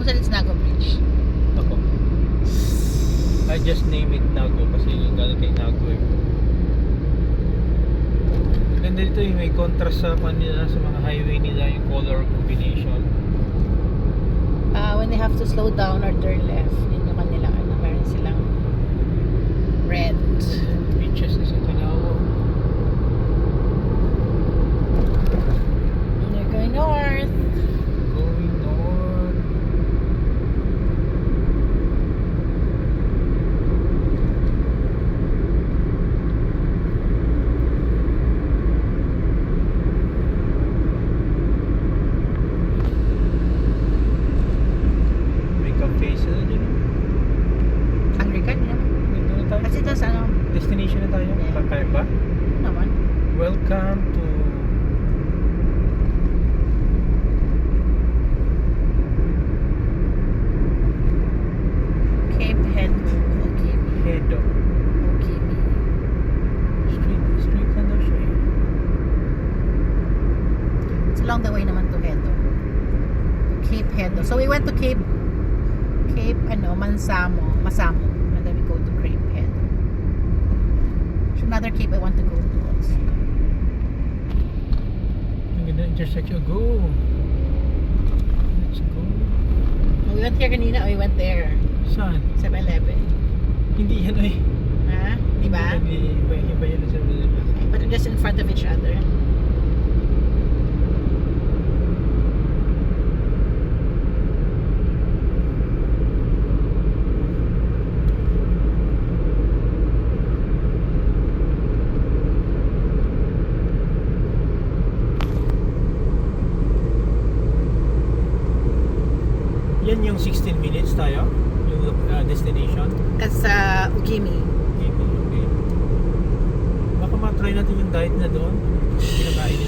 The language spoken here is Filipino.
said it's Nago Bridge. Ako. I just name it Nago kasi galing kay Nago eh. Ganda dito yung may contrast sa kanila sa mga highway nila yung color combination. When they have to slow down or turn left, yun yung kanilang ano, meron silang red. Beaches is in Tanawa. And they're going north. Going north. May cafe sila dyan. Hungry ka din naman. Dito na tayo. Kasi tas ano, Destination na tayo. Yeah. Kakayak ba? ano naman. Welcome to Cape Head. Okay. Hedo. Okay. Street na daw siya eh. It's along the way naman to Hedo. Cape Hedo. So we went to Cape Masamo. And then we go to Cape Hedo. There's another cape I want to go to also. Ang ganda intersection. Go! Let's go. We went here kanina, we went there. Saan? 7-Eleven. Hindi yan eh. Ha? Diba? Iba yan sa But they're just in front of each other. Yan yung 16 minutes tayo? Yung destination? That's Ugimi. Okay. Baka matry natin yung diet na doon. Pinakain